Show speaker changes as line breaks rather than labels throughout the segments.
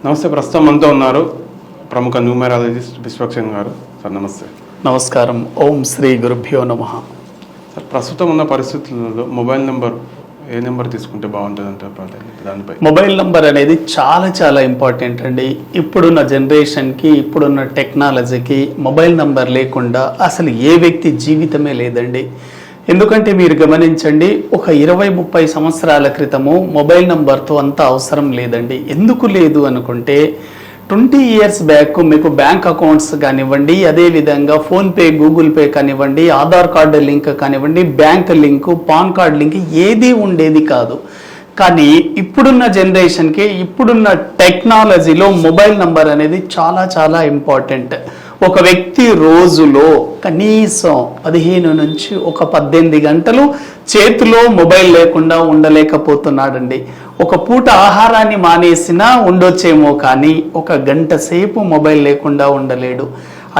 నమస్తే. ప్రస్తుతం మనతో ఉన్నారు ప్రముఖ న్యూమరాలజిస్ట్ విశ్వక్సేన్ గారు. సార్ నమస్తే.
నమస్కారం. ఓం శ్రీ గురుభ్యో నమః.
సార్, ప్రస్తుతం ఉన్న పరిస్థితులలో మొబైల్ నెంబర్ ఏ నెంబర్ తీసుకుంటే బాగుంటుంది అంటారు? దానిపై
మొబైల్ నెంబర్ అనేది చాలా ఇంపార్టెంట్ అండి. ఇప్పుడున్న జనరేషన్కి, ఇప్పుడున్న టెక్నాలజీకి మొబైల్ నెంబర్ లేకుండా అసలు ఏ వ్యక్తి జీవితమే లేదండి. ఎందుకంటే మీరు గమనించండి, ఒక 20-30 సంవత్సరాల క్రితము మొబైల్ నెంబర్తో అంత అవసరం లేదండి. ఎందుకు లేదు అనుకుంటే 20 ఇయర్స్ బ్యాక్ మీకు బ్యాంక్ అకౌంట్స్ కానివ్వండి, అదేవిధంగా ఫోన్పే, గూగుల్ పే కానివ్వండి, ఆధార్ కార్డు లింక్ కానివ్వండి, bank link, pan card link ఏది ఉండేది కాదు. కానీ ఇప్పుడున్న జనరేషన్కి, ఇప్పుడున్న టెక్నాలజీలో మొబైల్ నంబర్ అనేది చాలా ఇంపార్టెంట్. ఒక వ్యక్తి రోజులో కనీసం 15 నుంచి 18 గంటలు చేతిలో మొబైల్ లేకుండా ఉండలేకపోతున్నాడండి. ఒక పూట ఆహారాన్ని మానేసినా ఉండొచ్చేమో, కానీ 1 గంట సేపు మొబైల్ లేకుండా ఉండలేడు.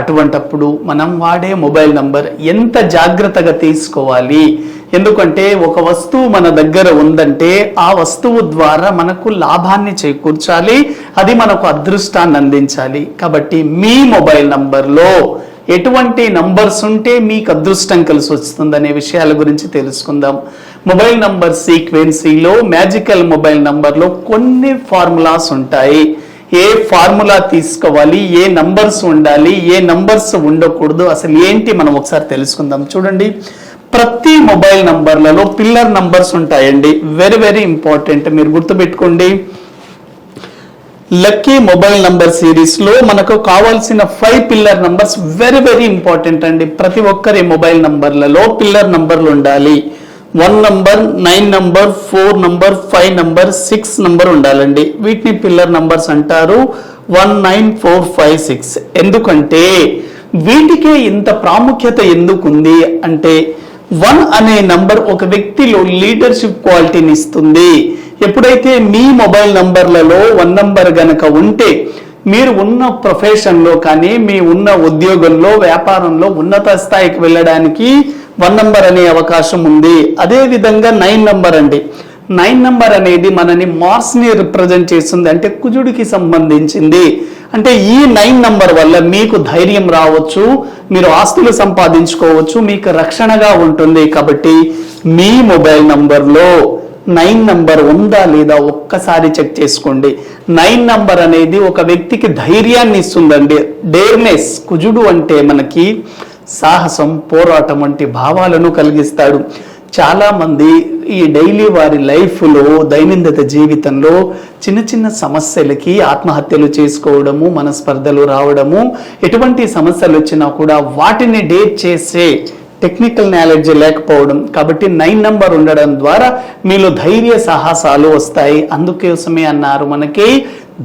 అటువంటప్పుడు మనం వాడే మొబైల్ నంబర్ ఎంత జాగ్రత్తగా తీసుకోవాలి. ఎందుకంటే ఒక వస్తువు మన దగ్గర ఉందంటే ఆ వస్తువు ద్వారా మనకు లాభాన్ని చేకూర్చాలి, అది మనకు అదృష్టాన్ని అందించాలి. కాబట్టి మీ మొబైల్ నంబర్లో ఎటువంటి నంబర్స్ ఉంటే మీకు అదృష్టం కలిసి వస్తుందనే విషయాల గురించి తెలుసుకుందాం. మొబైల్ నంబర్ సీక్వెన్సీలో, మ్యాజికల్ మొబైల్ నంబర్లో కొన్ని ఫార్ములాస్ ఉంటాయి. ఏ ఫార్ములా తీసుకోవాలి, ఏ నంబర్స్ ఉండాలి, ఏ నంబర్స్ ఉండకూడదు, అసలు ఏంటి మనం ఒకసారి తెలుసుకుందాం. చూడండి, ప్రతి మొబైల్ నంబర్లలో పిల్లర్ నంబర్స్ ఉంటాయండి. వెరీ ఇంపార్టెంట్, మీరు గుర్తుపెట్టుకోండి. లక్కీ మొబైల్ నంబర్ సిరీస్ లో మనకు కావాల్సిన 5 పిల్లర్ నంబర్స్ వెరీ ఇంపార్టెంట్ అండి. ప్రతి ఒక్కరి మొబైల్ నంబర్లలో పిల్లర్ నంబర్లు ఉండాలి. 1 number, 9 number, 4 number, 5 number, 6 number ఉండాలండి. వీటిని పిల్లర్ నంబర్స్ అంటారు. 1, 9, 4, 5, 6. ఎందుకంటే వీటికే ఇంత ప్రాముఖ్యత ఎందుకుంది అంటే 1 అనే నంబర్ ఒక వ్యక్తిలో లీడర్షిప్ క్వాలిటీని ఇస్తుంది. ఎప్పుడైతే మీ మొబైల్ నంబర్లలో 1 నంబర్ గనక ఉంటే మీరు ఉన్న ప్రొఫెషన్లో కానీ, మీ ఉన్న ఉద్యోగంలో, వ్యాపారంలో ఉన్నత స్థాయికి వెళ్ళడానికి 1 నంబర్ అనే అవకాశం ఉంది. అదే విధంగా 9 నంబర్ అండి. 9 నంబర్ అనేది మనని మార్స్ని రిప్రజెంట్ చేస్తుంది, అంటే కుజుడికి సంబంధించింది. అంటే ఈ 9 నంబర్ వల్ల మీకు ధైర్యం రావచ్చు, మీరు ఆస్తులు సంపాదించుకోవచ్చు, మీకు రక్షణగా ఉంటుంది. కాబట్టి మీ మొబైల్ నంబర్లో 9 నంబర్ ఉందా లేదా ఒక్కసారి చెక్ చేసుకోండి. 9 నంబర్ అనేది ఒక వ్యక్తికి ధైర్యాన్ని ఇస్తుందండి. డేర్నెస్, కుజుడు అంటే మనకి సాహసం, పోరాటం వంటి భావాలను కలిగిస్తాడు. చాలామంది ఈ డైలీ వారి లైఫ్లో, దైనందిన జీవితంలో చిన్న సమస్యలకి ఆత్మహత్యలు చేసుకోవడము, మనస్పర్ధలు రావడము, ఎటువంటి సమస్యలు వచ్చినా కూడా వాటిని డేట్ చేసే టెక్నికల్ నాలెడ్జ్ లేకపోవడం. కాబట్టి 9 నంబర్ ఉండడం ద్వారా మీలో ధైర్య సాహసాలు వస్తాయి. అందుకోసమే అన్నారు మనకి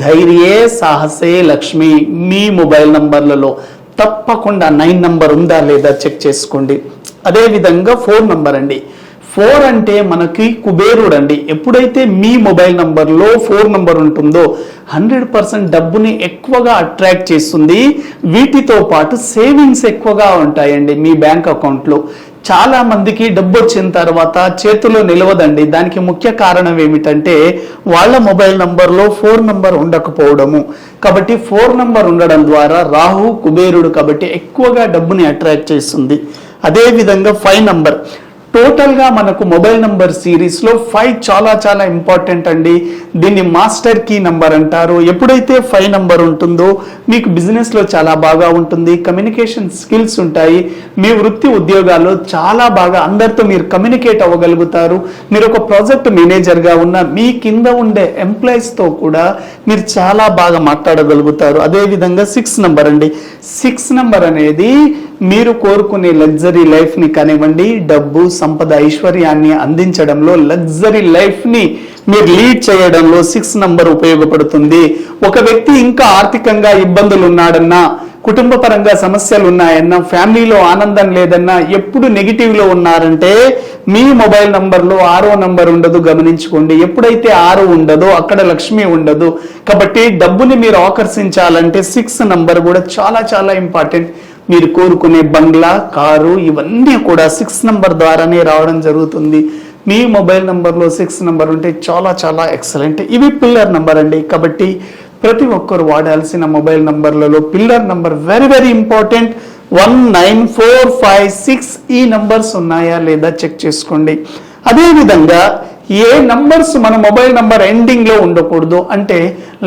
ధైర్యే సాహసే లక్ష్మి. మీ మొబైల్ నంబర్లలో తప్పకుండా 9 నంబర్ ఉందా లేదా చెక్ చేసుకోండి. అదేవిధంగా 4 నంబర్ అండి. 4 అంటే మనకి కుబేరుడు అండి. ఎప్పుడైతే మీ మొబైల్ నంబర్లో 4 నంబర్ ఉంటుందో 100% డబ్బుని ఎక్కువగా అట్రాక్ట్ చేస్తుంది. వీటితో పాటు సేవింగ్స్ ఎక్కువగా ఉంటాయండి మీ బ్యాంక్ అకౌంట్లో. చాలా మందికి డబ్బు వచ్చిన తర్వాత చేతిలో నిలవదండి. దానికి ముఖ్య కారణం ఏమిటంటే వాళ్ళ మొబైల్ నంబర్లో 4 నంబర్ ఉండకపోవడము. కాబట్టి 4 నంబర్ ఉండడం ద్వారా రాహు కుబేరుడు కాబట్టి ఎక్కువగా డబ్బుని అట్రాక్ట్ చేస్తుంది. అదేవిధంగా 5 నంబర్. టోటల్గా మనకు మొబైల్ నంబర్ సిరీస్లో 5 చాలా ఇంపార్టెంట్ అండి. దీన్ని మాస్టర్ కీ నంబర్ అంటారు. ఎప్పుడైతే 5 నంబర్ ఉంటుందో మీకు బిజినెస్లో చాలా బాగా ఉంటుంది, కమ్యూనికేషన్ స్కిల్స్ ఉంటాయి, మీ వృత్తి ఉద్యోగాల్లో చాలా బాగా అందరితో మీరు కమ్యూనికేట్ అవ్వగలుగుతారు. మీరు ఒక ప్రాజెక్ట్ మేనేజర్గా ఉన్న మీ కింద ఉండే ఎంప్లాయీస్తో కూడా మీరు చాలా బాగా మాట్లాడగలుగుతారు. అదేవిధంగా 6 నంబర్ అండి. 6 నంబర్ అనేది మీరు కోరుకునే లగ్జరీ లైఫ్ని కానివ్వండి, డబ్బు, సంపద, ఐశ్వర్యాన్ని అందించడంలో, లగ్జరీ లైఫ్ని మీరు లీడ్ చేయడంలో 6 నంబర్ ఉపయోగపడుతుంది. ఒక వ్యక్తి ఇంకా ఆర్థికంగా ఇబ్బందులు ఉన్నాడన్నా, కుటుంబ పరంగా సమస్యలు ఉన్నాయన్నా, ఫ్యామిలీలో ఆనందం లేదన్నా, ఎప్పుడు నెగిటివ్లో ఉన్నారంటే మీ మొబైల్ నంబర్లో 6వ నంబర్ ఉండదు. గమనించుకోండి, ఎప్పుడైతే 6 ఉండదో అక్కడ లక్ష్మి ఉండదు. కాబట్టి డబ్బుని మీరు ఆకర్షించాలంటే 6 నంబర్ కూడా చాలా ఇంపార్టెంట్. మీరు కోరుకునే బంగ్లా, కారు ఇవన్నీ కూడా 6 నంబర్ ద్వారానే రావడం జరుగుతుంది. మీ మొబైల్ నంబర్లో 6 నంబర్ ఉంటే చాలా ఎక్సలెంట్. ఇవి పిల్లర్ నంబర్ అండి. కాబట్టి ప్రతి ఒక్కరు వాడాల్సిన మొబైల్ నంబర్లలో pillar number very very important. 19456 ఈ నంబర్స్ ఉన్నాయా లేదా చెక్ చేసుకోండి. అదేవిధంగా ఏ నంబర్స్ మన మొబైల్ నంబర్ ఎండింగ్ లో ఉండకూడదు అంటే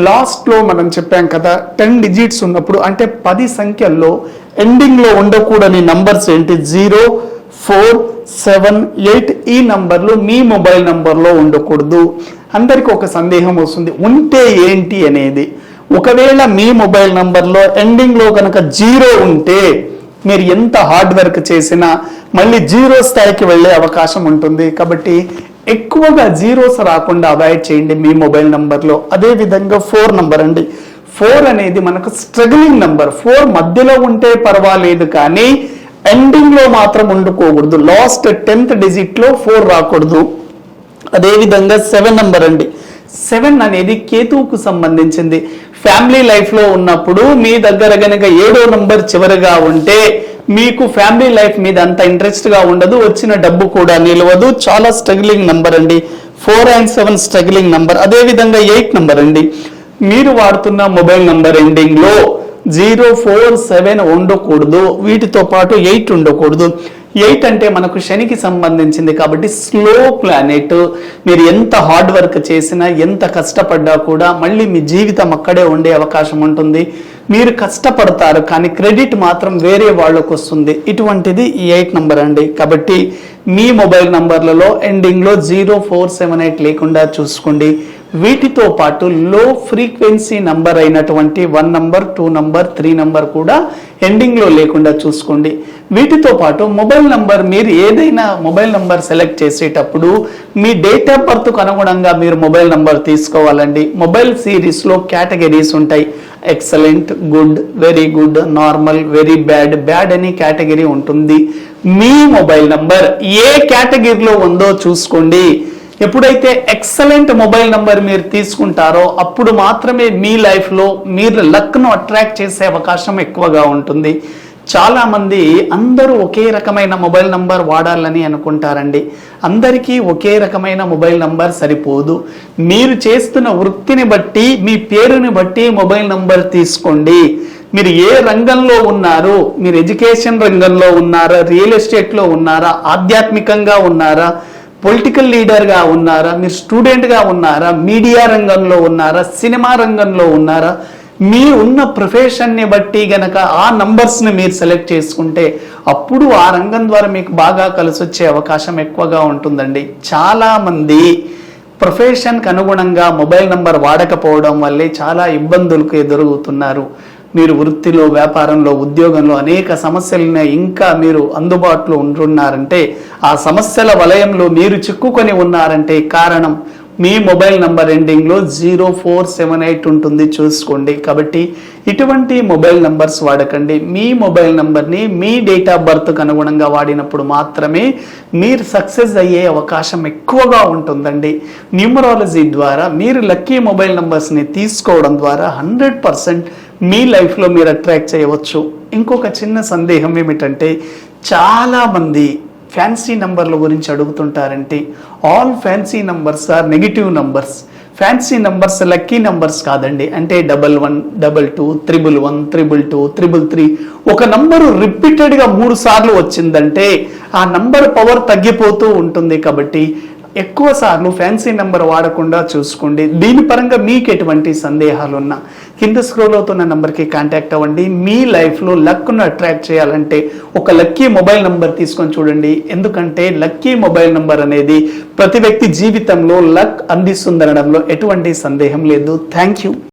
లాస్ట్ లో మనం చెప్పాం కదా 10 డిజిట్స్ ఉన్నప్పుడు అంటే 10 సంఖ్యల్లో ఎండింగ్ లో ఉండకూడని నంబర్స్ ఏంటి 0, 4, 7, 8 ఈ నంబర్లు మీ మొబైల్ నంబర్లో ఉండకూడదు. అందరికి ఒక సందేహం వస్తుంది ఉంటే ఏంటి అనేది. ఒకవేళ మీ మొబైల్ నంబర్లో ఎండింగ్ లో కనుక 0 ఉంటే మీరు ఎంత హార్డ్ వర్క్ చేసినా మళ్ళీ 0 స్థాయికి వెళ్ళే అవకాశం ఉంటుంది. కాబట్టి ఎక్కువగా జీరోస్ రాకుండా అవాయిడ్ చేయండి మీ మొబైల్ నంబర్లో. అదే విధంగా 4 నంబర్ అండి. 4 అనేది మనకు స్ట్రగ్లింగ్ నంబర్. 4 మధ్యలో ఉంటే పర్వాలేదు కానీ ఎండింగ్ లో మాత్రం ఉండుకోకూడదు. లాస్ట్ 10th డిజిట్ లో 4 రాకూడదు. అదేవిధంగా 7 నంబర్ అండి. 7 అనేది కేతువుకు సంబంధించింది. ఫ్యామిలీ లైఫ్ లో ఉన్నప్పుడు మీ దగ్గర గనక 7వ నంబర్ చివరిగా ఉంటే మీకు ఫ్యామిలీ లైఫ్ మీద అంత ఇంట్రెస్ట్ గా ఉండదు, వచ్చిన డబ్బు కూడా నిలవదు. చాలా స్ట్రగ్లింగ్ నంబర్ అండి. 4 and 7 స్ట్రగ్లింగ్ నంబర్. అదేవిధంగా 8 నంబర్ అండి. మీరు వాడుతున్న మొబైల్ నంబర్ ఎండింగ్ లో 0, 4, 7 ఉండకూడదు. వీటితో పాటు 8 ఉండకూడదు. 8 అంటే మనకు శనికి సంబంధించింది కాబట్టి స్లో ప్లానెట్. మీరు ఎంత హార్డ్ వర్క్ చేసినా ఎంత కష్టపడ్డా కూడా మళ్ళీ మీ జీవితం అక్కడే ఉండే అవకాశం ఉంటుంది. మీరు కష్టపడతారు కానీ క్రెడిట్ మాత్రం వేరే వాళ్ళకు వస్తుంది. ఇటువంటిది ఈ 8 నంబర్ అండి. కాబట్టి మీ మొబైల్ నంబర్లలో ఎండింగ్ లో 0, 4, 7, 8 లేకుండా చూసుకోండి. వీటితో పాటు లో ఫ్రీక్వెన్సీ నంబర్ అయినటువంటి 1 నంబర్, 2 నంబర్, 3 నంబర్ కూడా ఎండింగ్ లో లేకుండా చూసుకోండి. వీటితో పాటు మొబైల్ నంబర్ మీరు ఏదైనా మొబైల్ నంబర్ సెలెక్ట్ చేసేటప్పుడు మీ డేట్ ఆఫ్ బర్త్ కు అనుగుణంగా మీరు మొబైల్ నంబర్ తీసుకోవాలండి. మొబైల్ సిరీస్ లో కేటగిరీస్ ఉంటాయి. Excellent, good, very good, normal, very bad, bad అని కేటగిరీ ఉంటుంది. మీ మొబైల్ నంబర్ ఏ కేటగిరీలో ఉందో చూసుకోండి. ఎప్పుడైతే ఎక్సలెంట్ మొబైల్ నంబర్ మీరు తీసుకుంటారో అప్పుడు మాత్రమే మీ లైఫ్లో మీరు లక్ను అట్రాక్ట్ చేసే అవకాశం ఎక్కువగా ఉంటుంది. చాలా మంది అందరూ ఒకే రకమైన మొబైల్ నంబర్ వాడాలని అనుకుంటారండి. అందరికీ ఒకే రకమైన మొబైల్ నంబర్ సరిపోదు. మీరు చేస్తున్న వృత్తిని బట్టి మీ పేరుని బట్టి మొబైల్ నంబర్ తీసుకోండి. మీరు ఏ రంగంలో ఉన్నారు, మీరు ఎడ్యుకేషన్ రంగంలో ఉన్నారా, రియల్ ఎస్టేట్లో ఉన్నారా, ఆధ్యాత్మికంగా ఉన్నారా, పొలిటికల్ లీడర్గా ఉన్నారా, మీరు స్టూడెంట్గా ఉన్నారా, మీడియా రంగంలో ఉన్నారా, సినిమా రంగంలో ఉన్నారా, మీరు ఉన్న ప్రొఫెషన్ని బట్టి గనక ఆ నంబర్స్ని మీరు సెలెక్ట్ చేసుకుంటే అప్పుడు ఆ రంగం ద్వారా మీకు బాగా కలిసి వచ్చే అవకాశం ఎక్కువగా ఉంటుందండి. చాలామంది ప్రొఫెషన్కి అనుగుణంగా మొబైల్ నంబర్ వాడకపోవడం వల్లే చాలా ఇబ్బందులకు ఎదురవుతున్నారు. మీరు వృత్తిలో, వ్యాపారంలో, ఉద్యోగంలో అనేక సమస్యలను ఇంకా మీరు అందుబాటులో ఉంటున్నారంటే ఆ సమస్యల వలయంలో మీరు చిక్కుకొని ఉన్నారంటే కారణం మీ మొబైల్ నంబర్ ఎండింగ్లో 0478 ఉంటుంది, చూసుకోండి. కాబట్టి ఇటువంటి మొబైల్ నంబర్స్ వాడకండి. మీ మొబైల్ నంబర్ని మీ డేట్ ఆఫ్ బర్త్కు అనుగుణంగా వాడినప్పుడు మాత్రమే మీరు సక్సెస్ అయ్యే అవకాశం ఎక్కువగా ఉంటుందండి. న్యూమరాలజీ ద్వారా మీరు లక్కీ మొబైల్ నంబర్స్ని తీసుకోవడం ద్వారా 100% మీ లైఫ్లో మీరు అట్రాక్ట్ చేయవచ్చు. ఇంకొక చిన్న సందేహం ఏమిటంటే చాలామంది ఫ్యాన్సీ నంబర్ల గురించి అడుగుతుంటారంటే all fancy numbers are negative numbers. Fancy numbers lucky numbers కాదండి. అంటే 11, 22, 111, 222, 333 ఒక నంబరు రిపీటెడ్గా 3 సార్లు వచ్చిందంటే ఆ నంబర్ పవర్ తగ్గిపోతూ ఉంటుంది. కాబట్టి ఎక్కువ సార్లు ఫ్యాన్సీ నెంబర్ వాడకుండా చూసుకోండి. దీని పరంగా మీకు ఎటువంటి సందేహాలు ఉన్నా కింద స్క్రోల్ అవుతున్న నెంబర్కి కాంటాక్ట్ అవ్వండి. మీ లైఫ్లో లక్ను అట్రాక్ట్ చేయాలంటే ఒక లక్కీ మొబైల్ నెంబర్ తీసుకొని చూడండి. ఎందుకంటే లక్కీ మొబైల్ నెంబర్ అనేది ప్రతి వ్యక్తి జీవితంలో లక్ అందిస్తుందనడంలో ఎటువంటి సందేహం లేదు. Thank you.